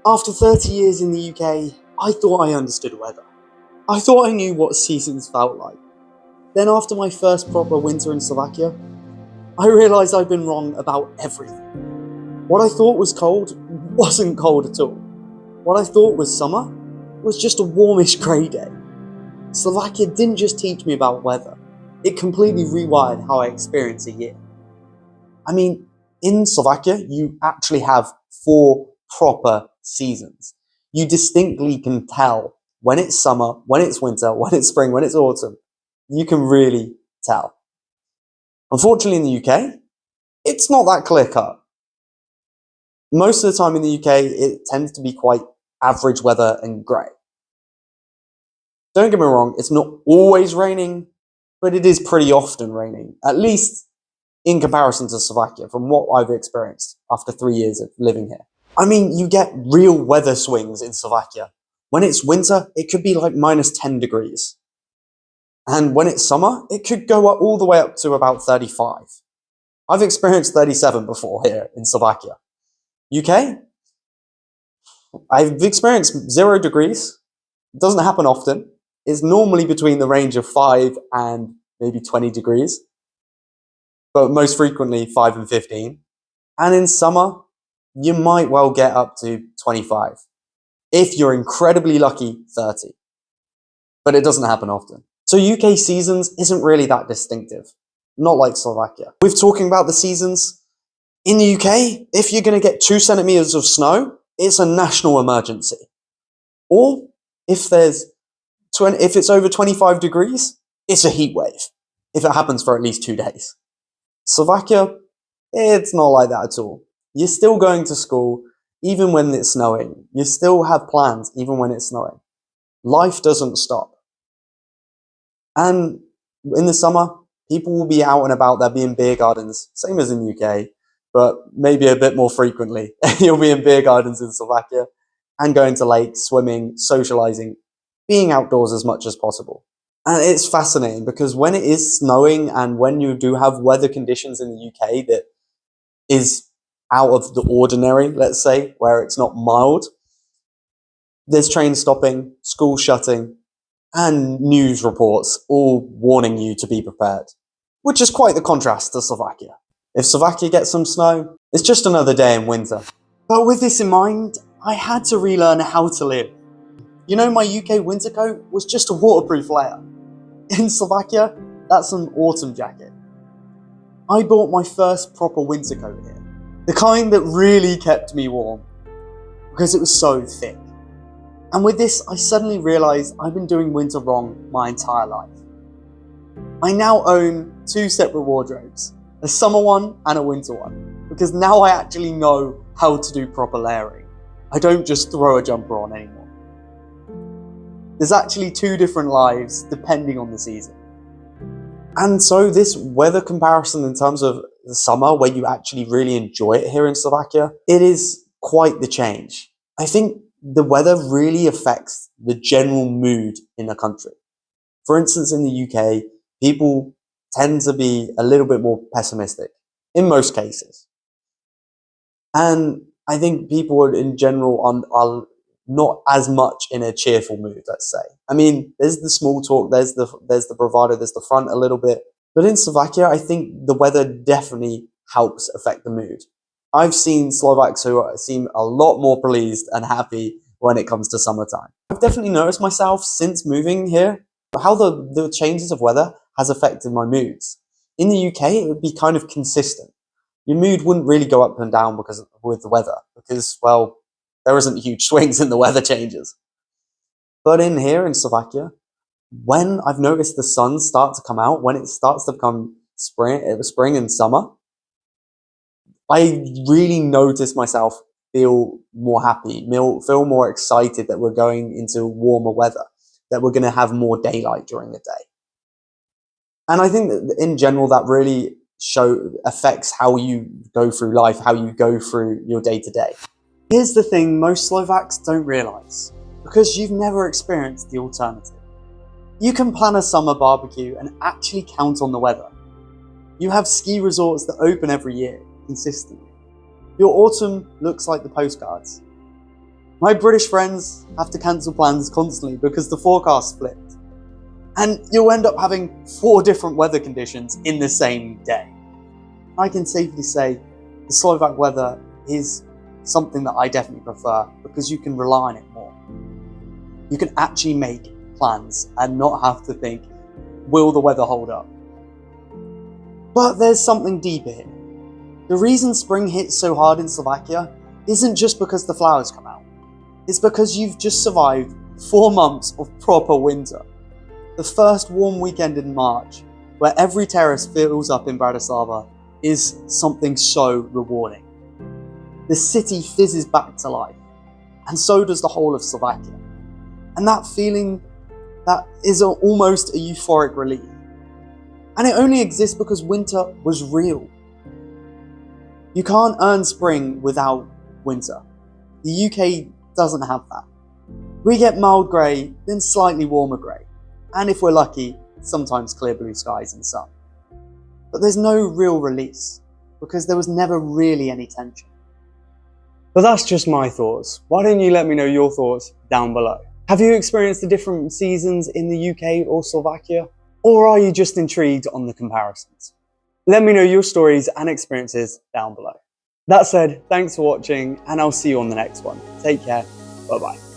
After 30 years in the UK, I thought I understood weather. I thought I knew what seasons felt like. Then after my first proper winter in Slovakia, I realised I'd been wrong about everything. What I thought was cold wasn't cold at all. What I thought was summer was just a warmish grey day. Slovakia didn't just teach me about weather, it completely rewired how I experience a year. I mean, in Slovakia, you actually have 4 proper seasons. You distinctly can tell when it's summer, when it's winter, when it's spring, when it's autumn. You can really tell. Unfortunately, in the UK, it's not that clear cut. Most of the time in the UK, it tends to be quite average weather and grey. Don't get me wrong, it's not always raining, but it is pretty often raining, at least in comparison to Slovakia, from what I've experienced after 3 years of living here. I mean, you get real weather swings in Slovakia. When it's winter, it could be like minus 10 degrees. And when it's summer, it could go up all the way up to about 35. I've experienced 37 before here in Slovakia. UK? I've experienced 0 degrees. It doesn't happen often. It's normally between the range of 5 and maybe 20 degrees. But most frequently 5 and 15. And in summer, you might well get up to 25. If you're incredibly lucky, 30. But it doesn't happen often. So UK seasons isn't really that distinctive. Not like Slovakia. We're talking about the seasons. In the UK, if you're going to get 2 centimeters of snow, it's a national emergency. Or if it's over 25 degrees, it's a heat wave. If it happens for at least 2 days. Slovakia, it's not like that at all. You're still going to school even when it's snowing. You still have plans even when it's snowing. Life doesn't stop. And in the summer, people will be out and about. There'll be in beer gardens, same as in the UK, but maybe a bit more frequently. You'll be in beer gardens in Slovakia and going to lakes, swimming, socializing, being outdoors as much as possible. And it's fascinating because when it is snowing and when you do have weather conditions in the UK that is out of the ordinary, let's say, where it's not mild, there's trains stopping, schools shutting, and news reports all warning you to be prepared, which is quite the contrast to Slovakia. If Slovakia gets some snow, it's just another day in winter. But with this in mind, I had to relearn how to live. You know, my UK winter coat was just a waterproof layer. In Slovakia, that's an autumn jacket. I bought my first proper winter coat here, the kind that really kept me warm, because it was so thick. And with this, I suddenly realised I've been doing winter wrong my entire life. I now own 2 separate wardrobes, a summer one and a winter one, because now I actually know how to do proper layering. I don't just throw a jumper on anymore. There's actually 2 different lives depending on the season. And so this weather comparison in terms of the summer, where you actually really enjoy it here in Slovakia, it is quite the change. I think the weather really affects the general mood in a country. For instance, in the UK, people tend to be a little bit more pessimistic, in most cases. And I think people in general are not as much in a cheerful mood, let's say. I mean, there's the small talk, there's the bravado, there's the front a little bit. But in Slovakia, I think the weather definitely helps affect the mood. I've seen Slovaks who seem a lot more pleased and happy when it comes to summertime. I've definitely noticed myself since moving here, how the changes of weather has affected my moods. In the UK, it would be kind of consistent. Your mood wouldn't really go up and down with the weather, because, well, there isn't huge swings in the weather changes. But in here in Slovakia, when I've noticed the sun start to come out, when it starts to become spring and summer, I really notice myself feel more happy, feel more excited that we're going into warmer weather, that we're going to have more daylight during the day. And I think that in general, that really affects how you go through life, how you go through your day-to-day. Here's the thing most Slovaks don't realise, because you've never experienced the alternative. You can plan a summer barbecue and actually count on the weather. You have ski resorts that open every year, consistently. Your autumn looks like the postcards. My British friends have to cancel plans constantly because the forecast flipped. And you'll end up having 4 different weather conditions in the same day. I can safely say the Slovak weather is something that I definitely prefer because you can rely on it more. You can actually make plans and not have to think, will the weather hold up? But there's something deeper here. The reason spring hits so hard in Slovakia isn't just because the flowers come out. It's because you've just survived 4 months of proper winter. The first warm weekend in March, where every terrace fills up in Bratislava, is something so rewarding. The city fizzes back to life, and so does the whole of Slovakia. And that feeling, that is almost a euphoric relief. And it only exists because winter was real. You can't earn spring without winter. The UK doesn't have that. We get mild grey, then slightly warmer grey. And if we're lucky, sometimes clear blue skies and sun. But there's no real release, because there was never really any tension. But that's just my thoughts. Why don't you let me know your thoughts down below? Have you experienced the different seasons in the UK or Slovakia? Or are you just intrigued on the comparisons? Let me know your stories and experiences down below. That said, thanks for watching, and I'll see you on the next one. Take care. Bye-bye.